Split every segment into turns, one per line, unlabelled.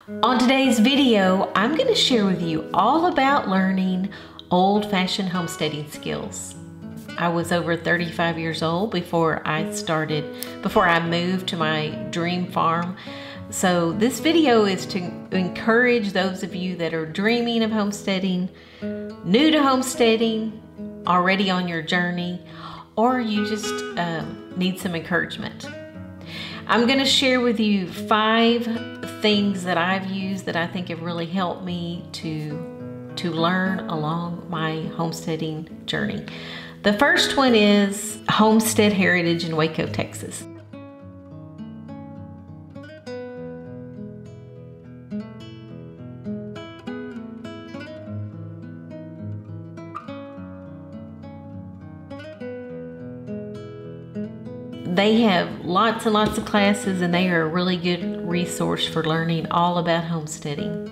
On today's video, I'm going to share with you all about learning old-fashioned homesteading skills. I was over 35 years old before I moved to my dream farm. So this video is to encourage those of you that are dreaming of homesteading, new to homesteading, already on your journey, or you just need some encouragement. I'm going to share with you 5 things that I've used that I think have really helped me to learn along my homesteading journey. The first one is Homestead Heritage in Waco, Texas. They have lots and lots of classes, and they are a really good resource for learning all about homesteading.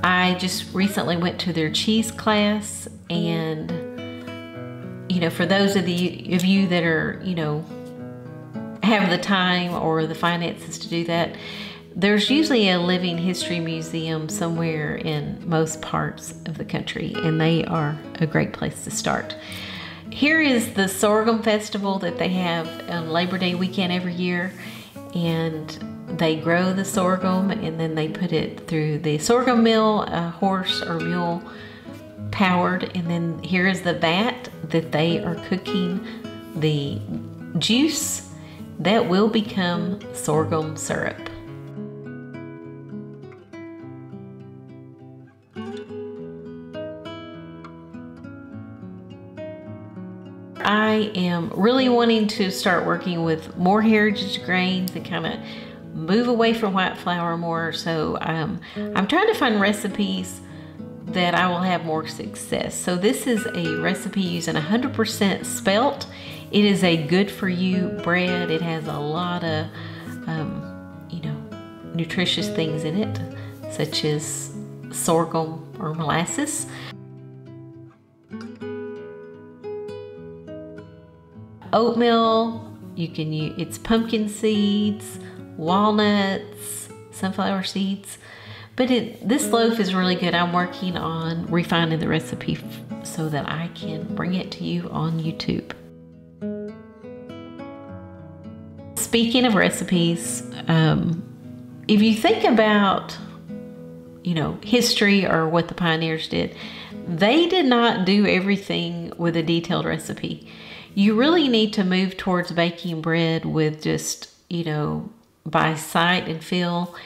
I just recently went to their cheese class, and for those of you that are, have the time or the finances to do that, there's usually a living history museum somewhere in most parts of the country, and they are a great place to start. Here is the sorghum festival that they have on Labor Day weekend every year, and they grow the sorghum and then they put it through the sorghum mill, horse or mule powered, and then here is the vat that they are cooking the juice that will become sorghum syrup. I am really wanting to start working with more heritage grains and kind of move away from white flour more. So I'm trying to find recipes that I will have more success. So this is a recipe using 100% spelt. It is a good for you bread. It has a lot of nutritious things in it, such as sorghum or molasses. Oatmeal, you can use, it's pumpkin seeds, walnuts, sunflower seeds, but this loaf is really good. I'm working on refining the recipe so that I can bring it to you on YouTube. Speaking of recipes, if you think about history or what the pioneers did, they did not do everything with a detailed recipe. You really need to move towards baking bread with just, by sight and feel,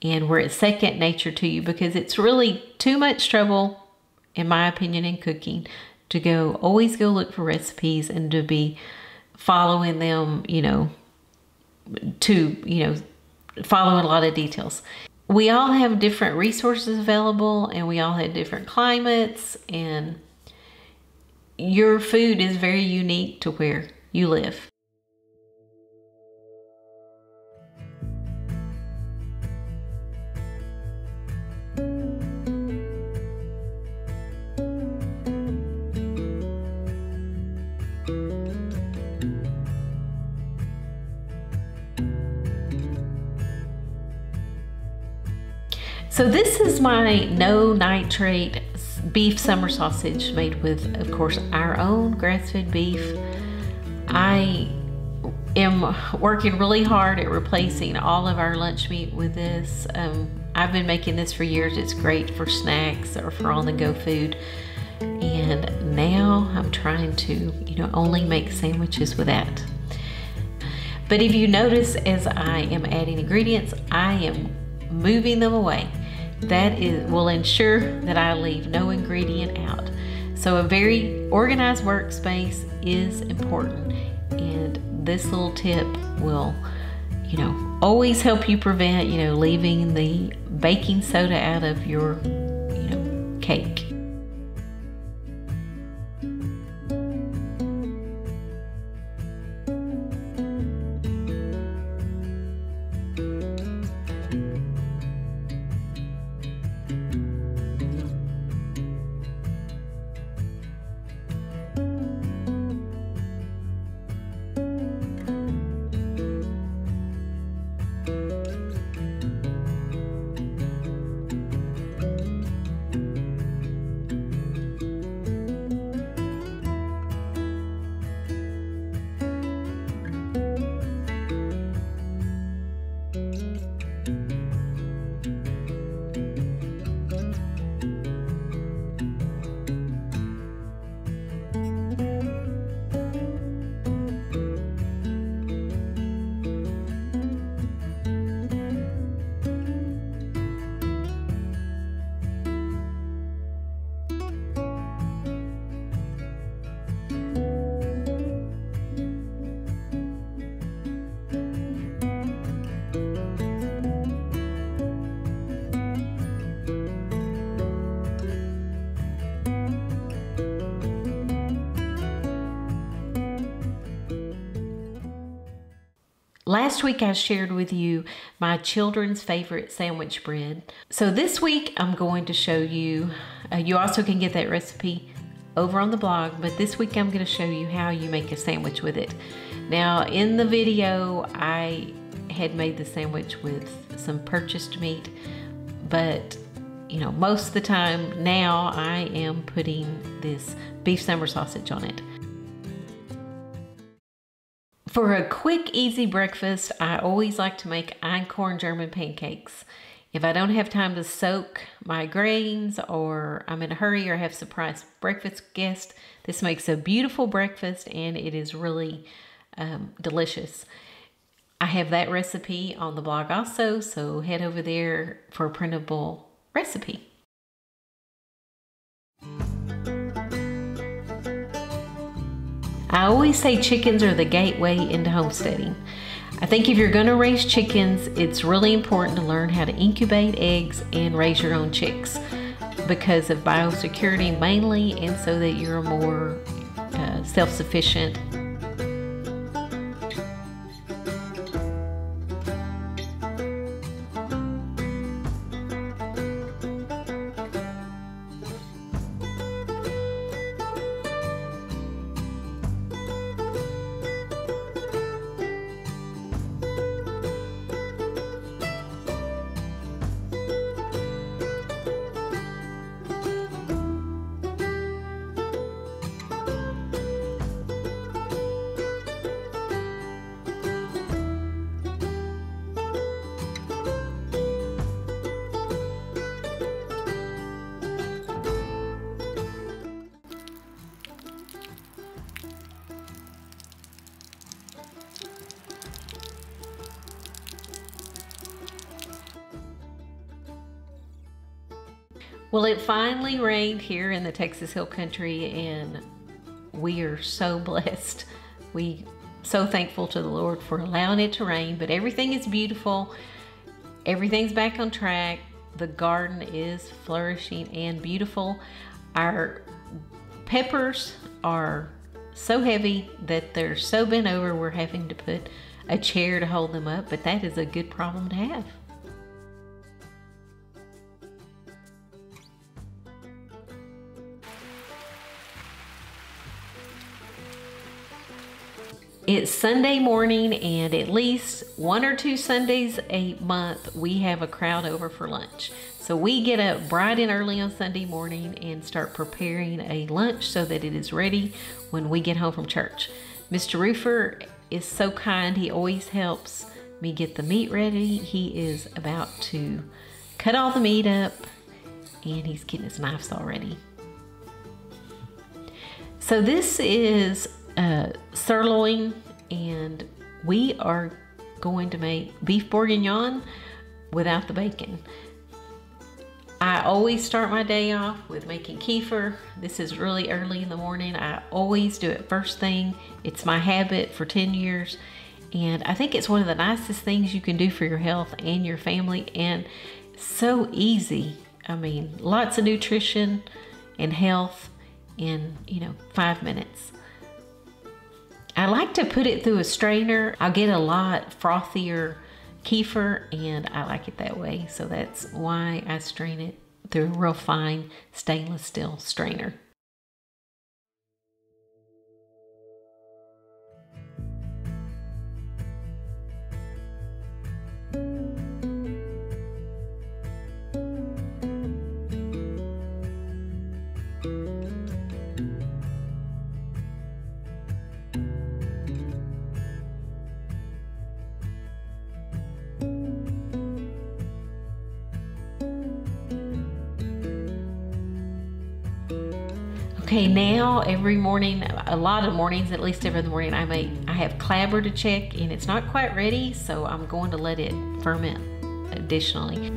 and where it's second nature to you, because it's really too much trouble, in my opinion, in cooking, to always go look for recipes and to be following them, following a lot of details. We all have different resources available, and we all have different climates, and your food is very unique to where you live. So this is my no nitrate beef summer sausage made with, of course, our own grass-fed beef. I am working really hard at replacing all of our lunch meat with this. I've been making this for years. It's great for snacks or for on-the-go food. And now I'm trying to, only make sandwiches with that. But if you notice, as I am adding ingredients, I am moving them away. That will ensure that I leave no ingredient out. So a very organized workspace is important, and this little tip will, always help you prevent, leaving the baking soda out of your, cake. Last week I shared with you my children's favorite sandwich bread. So this week I'm going to show you, you also can get that recipe over on the blog, but this week I'm going to show you how you make a sandwich with it. Now in the video I had made the sandwich with some purchased meat, but you know, most of the time now I am putting this beef summer sausage on it. For a quick, easy breakfast, I always like to make einkorn German pancakes. If I don't have time to soak my grains, or I'm in a hurry or have surprise breakfast guests, this makes a beautiful breakfast and it is really delicious. I have that recipe on the blog also, so head over there for a printable recipe. I always say chickens are the gateway into homesteading. I think if you're going to raise chickens, it's really important to learn how to incubate eggs and raise your own chicks because of biosecurity mainly, and so that you're more self-sufficient. Well, it finally rained here in the Texas Hill Country, and we are so blessed. We so thankful to the Lord for allowing it to rain, but everything is beautiful. Everything's back on track. The garden is flourishing and beautiful. Our peppers are so heavy that they're so bent over we're having to put a chair to hold them up, but that is a good problem to have. It's Sunday morning, and at least 1 or 2 Sundays a month we have a crowd over for lunch. So we get up bright and early on Sunday morning and start preparing a lunch so that it is ready when we get home from church. Mr. Roofer is so kind. He always helps me get the meat ready. He is about to cut all the meat up, and he's getting his knife saw ready. So this is sirloin, and we are going to make beef bourguignon without the bacon. I always start my day off with making kefir. This is really early in the morning. I always do it first thing. It's my habit for 10 years, and I think it's one of the nicest things you can do for your health and your family, and so easy. I mean, lots of nutrition and health in 5 minutes. I like to put it through a strainer. I'll get a lot frothier kefir, and I like it that way. So that's why I strain it through a real fine stainless steel strainer. Okay, now every morning, a lot of mornings, at least every morning, I have clabber to check, and it's not quite ready, so I'm going to let it ferment additionally.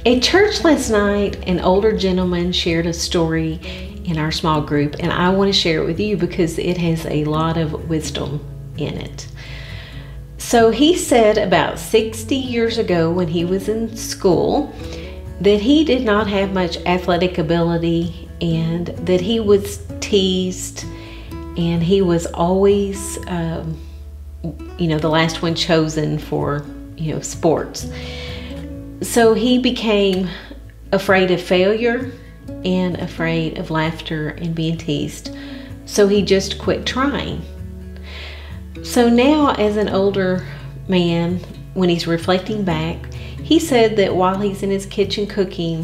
At church last night, an older gentleman shared a story in our small group, and I want to share it with you because it has a lot of wisdom in it. So he said about 60 years ago when he was in school that he did not have much athletic ability, and that he was teased, and he was always the last one chosen for, sports. So he became afraid of failure and afraid of laughter and being teased. So he just quit trying. So now, as an older man, when he's reflecting back, he said that while he's in his kitchen cooking,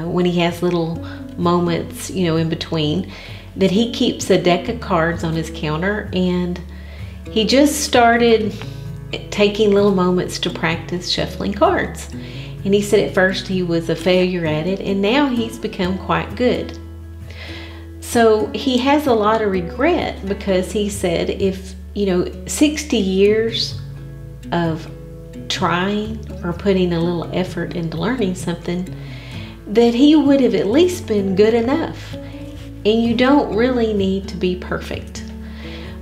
when he has little moments, in between, that he keeps a deck of cards on his counter, and he just started taking little moments to practice shuffling cards. And he said at first he was a failure at it, and now he's become quite good. So he has a lot of regret, because he said if 60 years of trying or putting a little effort into learning something, that he would have at least been good enough. And you don't really need to be perfect.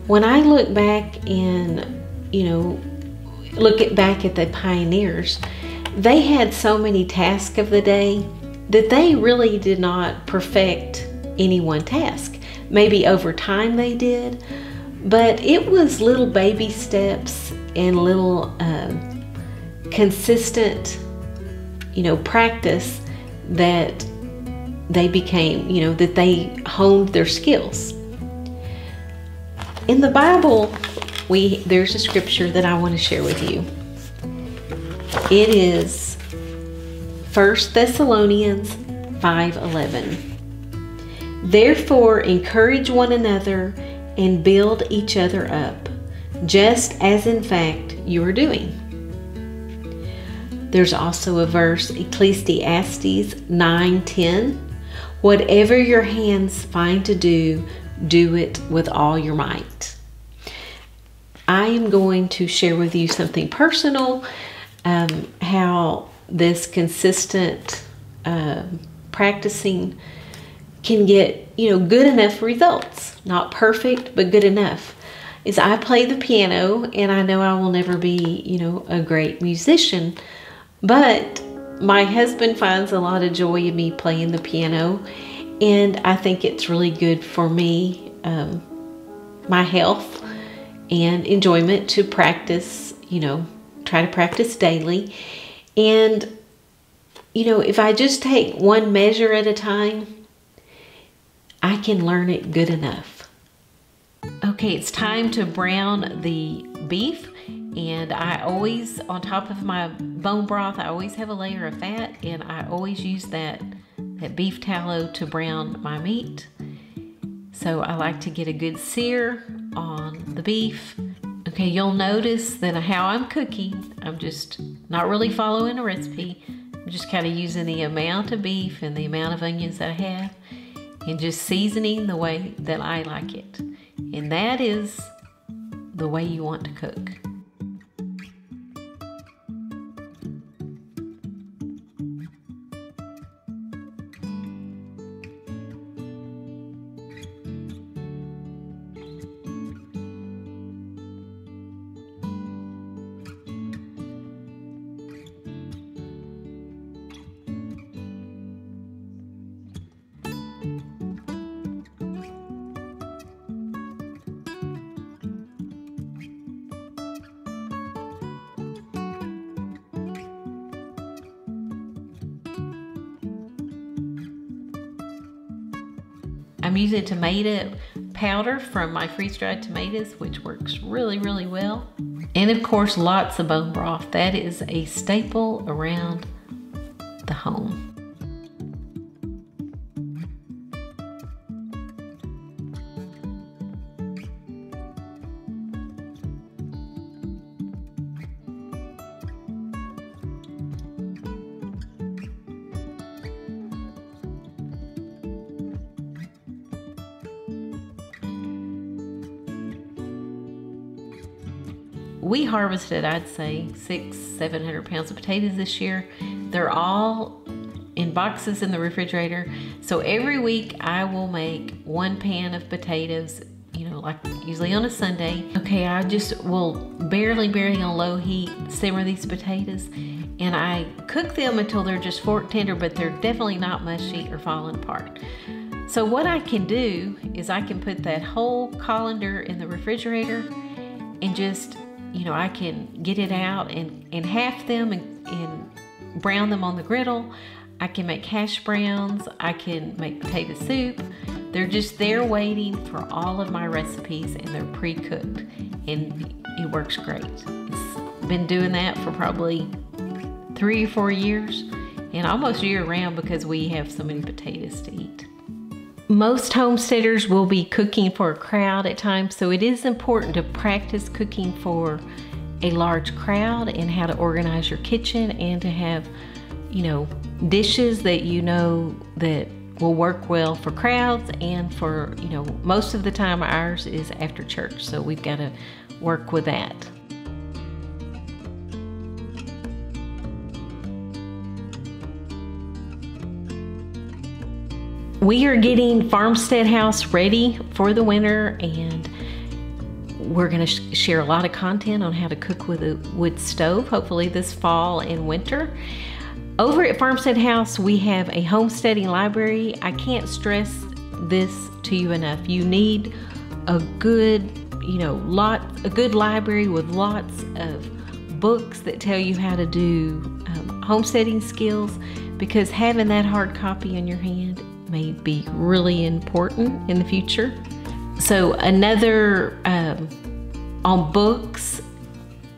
When I look back and back at the pioneers, they had so many tasks of the day that they really did not perfect any one task. Maybe over time they did, but it was little baby steps and little consistent practice that they became, that they honed their skills. In the Bible, there's a scripture that I want to share with you. It is 1 Thessalonians 5:11. Therefore, encourage one another and build each other up, just as in fact you are doing. There's also a verse, Ecclesiastes 9:10. Whatever your hands find to do, do it with all your might. I am going to share with you something personal, how this consistent practicing can get, good enough results. Not perfect, but good enough. Is I play the piano, and I know I will never be, a great musician, but my husband finds a lot of joy in me playing the piano, and I think it's really good for me, my health and enjoyment, to practice, try to practice daily. And, if I just take one measure at a time, I can learn it good enough. Okay, it's time to brown the beef. And I always, on top of my bone broth, I always have a layer of fat, and I always use that beef tallow to brown my meat. So I like to get a good sear on the beef. Okay, you'll notice that how I'm cooking, I'm just not really following a recipe. I'm just kind of using the amount of beef and the amount of onions that I have, and just seasoning the way that I like it. And that is the way you want to cook. I'm using tomato powder from my freeze-dried tomatoes, which works really, really well. And of course, lots of bone broth. That is a staple around the home. We harvested, I'd say, 600-700 pounds of potatoes this year. They're all in boxes in the refrigerator. So every week I will make 1 pan of potatoes, like usually on a Sunday. Okay, I just will barely on low heat simmer these potatoes, and I cook them until they're just fork tender, but they're definitely not mushy or falling apart. So what I can do is I can put that whole colander in the refrigerator and just you know, I can get it out and half them and brown them on the griddle. I can make hash browns. I can make potato soup. They're just there waiting for all of my recipes, and they're pre-cooked, and it works great. It's been doing that for probably 3 or 4 years, and almost year round because we have so many potatoes to eat. Most homesteaders will be cooking for a crowd at times, so it is important to practice cooking for a large crowd and how to organize your kitchen and to have, you know, dishes that you know that will work well for crowds and for, you know, most of the time ours is after church, so we've got to work with that. We are getting Farmstead House ready for the winter, and we're going to share a lot of content on how to cook with a wood stove, hopefully this fall and winter. Over at Farmstead House, we have a homesteading library. I can't stress this to you enough. You need a good, you know, a good library with lots of books that tell you how to do homesteading skills, because having that hard copy in your hand may be really important in the future. So another on books,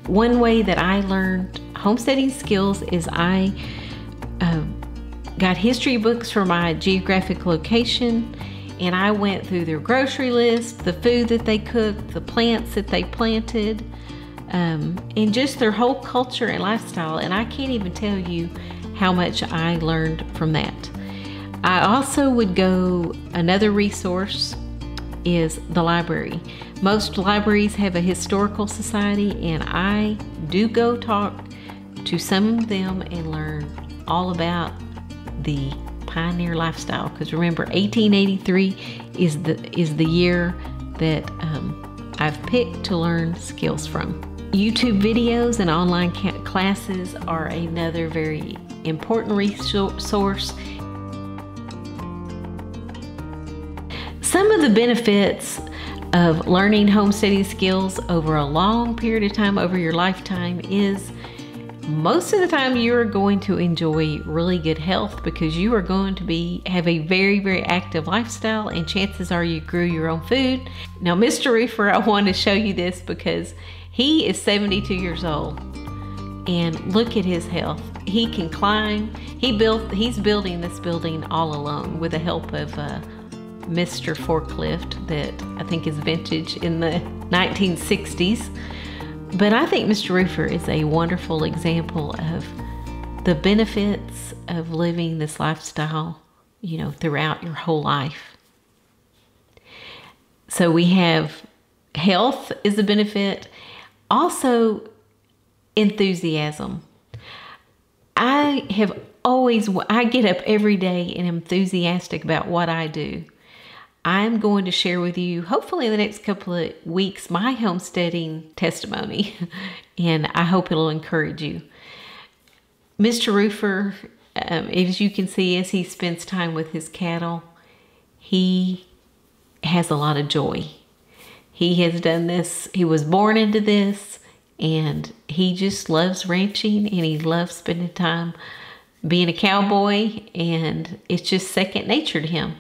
one way that I learned homesteading skills is I got history books for my geographic location, and I went through their grocery list, the food that they cooked, the plants that they planted, and just their whole culture and lifestyle, and I can't even tell you how much I learned from that. I also would go, another resource is the library. Most libraries have a historical society, and I do go talk to some of them and learn all about the pioneer lifestyle, because remember 1883 is the year that I've picked to learn skills from. YouTube videos and online classes are another very important resource. Some of the benefits of learning homesteading skills over a long period of time, over your lifetime, is most of the time you're going to enjoy really good health, because you are going to have a very, very active lifestyle, and chances are you grew your own food. Now, Mr. Roofer, I want to show you this because he is 72 years old, and look at his health. He can climb. He's building this building all alone with the help of Mr. Forklift that I think is vintage in the 1960s. But I think Mr. Roofer is a wonderful example of the benefits of living this lifestyle, you know, throughout your whole life. So we have health is a benefit, also enthusiasm. I get up every day and am enthusiastic about what I do. I'm going to share with you, hopefully in the next couple of weeks, my homesteading testimony, and I hope it'll encourage you. Mr. Roofer, as you can see, as he spends time with his cattle, he has a lot of joy. He has done this, he was born into this, and he just loves ranching, and he loves spending time being a cowboy, and it's just second nature to him.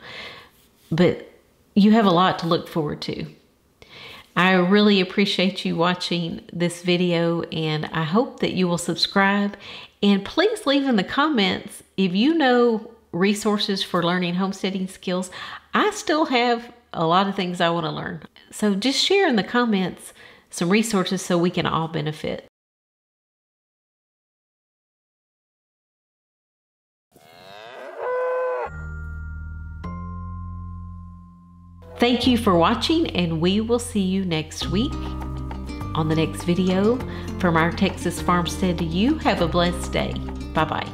But you have a lot to look forward to. I really appreciate you watching this video, and I hope that you will subscribe, and please leave in the comments if you know resources for learning homesteading skills. I still have a lot of things I want to learn. So just share in the comments some resources so we can all benefit. Thank you for watching, and we will see you next week on the next video. From our Texas farmstead to you, have a blessed day. Bye-bye.